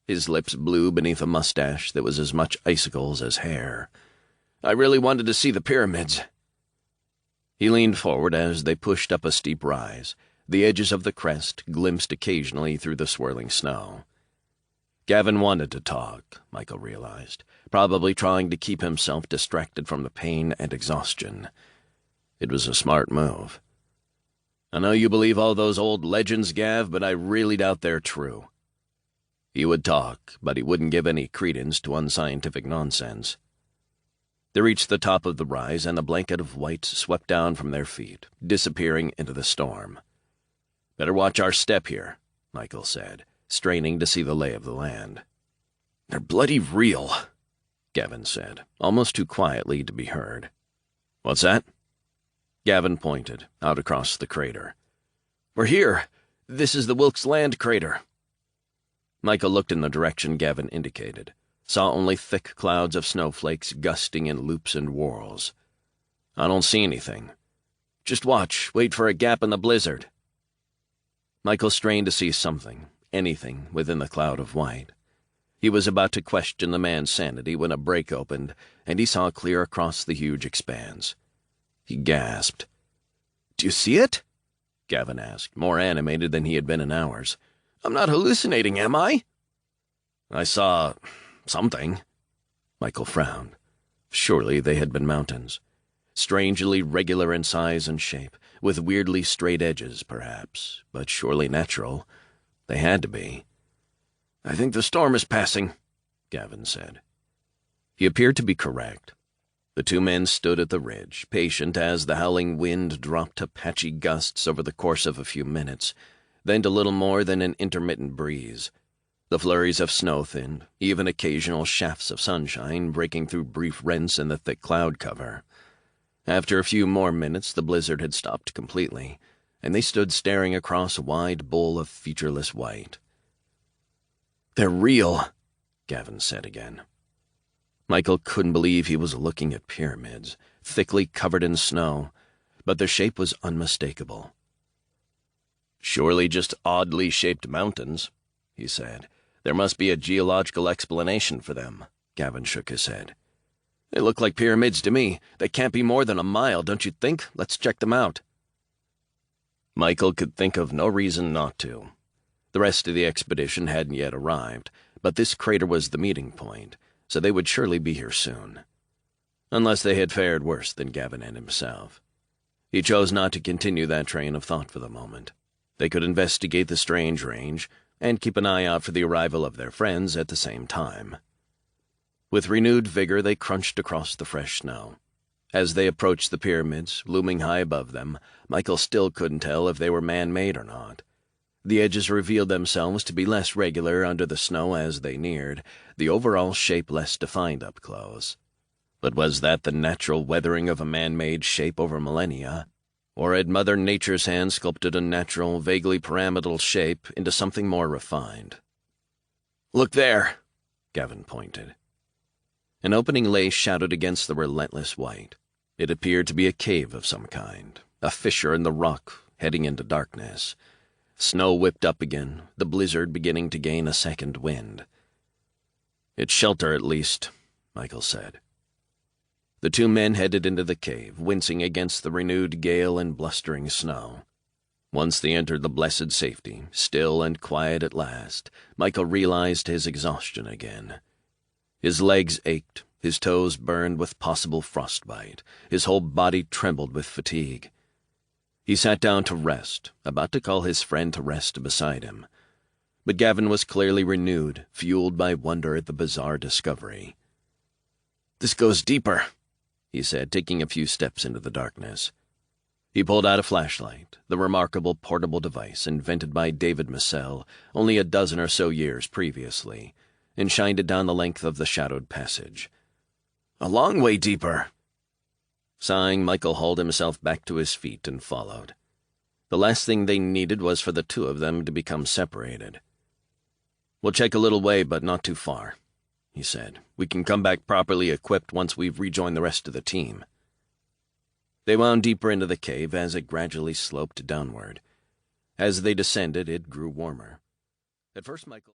his lips blue beneath a mustache that was as much icicles as hair. "I really wanted to see the pyramids." He leaned forward as they pushed up a steep rise, the edges of the crest glimpsed occasionally through the swirling snow. Gavin wanted to talk, Michael realized, probably trying to keep himself distracted from the pain and exhaustion. It was a smart move. "I know you believe all those old legends, Gav, but I really doubt they're true." He would talk, but he wouldn't give any credence to unscientific nonsense. They reached the top of the rise, and a blanket of white swept down from their feet, disappearing into the storm. "Better watch our step here," Michael said, straining to see the lay of the land. "They're bloody real," Gavin said, almost too quietly to be heard. "What's that?" Gavin pointed, out across the crater. "We're here. This is the Wilkes Land crater." Michael looked in the direction Gavin indicated, saw only thick clouds of snowflakes gusting in loops and whirls. "I don't see anything. Just watch, wait for a gap in the blizzard." Michael strained to see something, anything, within the cloud of white. He was about to question the man's sanity when a break opened, and he saw clear across the huge expanse. He gasped. "Do you see it?" Gavin asked, more animated than he had been in hours. "I'm not hallucinating, am I?" "I saw something." Michael frowned. Surely they had been mountains. Strangely regular in size and shape, with weirdly straight edges, perhaps, but surely natural. They had to be. "I think the storm is passing," Gavin said. He appeared to be correct. The two men stood at the ridge, patient as the howling wind dropped to patchy gusts over the course of a few minutes, then to little more than an intermittent breeze. The flurries of snow thinned, even occasional shafts of sunshine breaking through brief rents in the thick cloud cover. After a few more minutes, the blizzard had stopped completely, and they stood staring across a wide bowl of featureless white. "They're real," Gavin said again. Michael couldn't believe he was looking at pyramids, thickly covered in snow, but their shape was unmistakable. "Surely just oddly shaped mountains," he said. "There must be a geological explanation for them." Gavin shook his head. "They look like pyramids to me. They can't be more than a mile, don't you think? Let's check them out." Michael could think of no reason not to. The rest of the expedition hadn't yet arrived, but this crater was the meeting point, so they would surely be here soon. Unless they had fared worse than Gavin and himself. He chose not to continue that train of thought for the moment. They could investigate the strange range, and keep an eye out for the arrival of their friends at the same time. With renewed vigor they crunched across the fresh snow. As they approached the pyramids, looming high above them, Michael still couldn't tell if they were man-made or not. The edges revealed themselves to be less regular under the snow as they neared, the overall shape less defined up close. But was that the natural weathering of a man-made shape over millennia? Or had Mother Nature's hand sculpted a natural, vaguely pyramidal shape into something more refined? "Look there," Gavin pointed. An opening lay shadowed against the relentless white. It appeared to be a cave of some kind, a fissure in the rock heading into darkness. Snow whipped up again, the blizzard beginning to gain a second wind. "It's shelter, at least," Michael said. The two men headed into the cave, wincing against the renewed gale and blustering snow. Once they entered the blessed safety, still and quiet at last, Michael realized his exhaustion again. His legs ached, his toes burned with possible frostbite, his whole body trembled with fatigue. He sat down to rest, about to call his friend to rest beside him. But Gavin was clearly renewed, fueled by wonder at the bizarre discovery. "This goes deeper," he said, taking a few steps into the darkness. He pulled out a flashlight, the remarkable portable device invented by David Massell only a dozen or so years previously, and shined it down the length of the shadowed passage. "A long way deeper." Sighing, Michael hauled himself back to his feet and followed. The last thing they needed was for the two of them to become separated. "We'll check a little way, but not too far," he said. "We can come back properly equipped once we've rejoined the rest of the team." They wound deeper into the cave as it gradually sloped downward. As they descended, it grew warmer. At first, Michael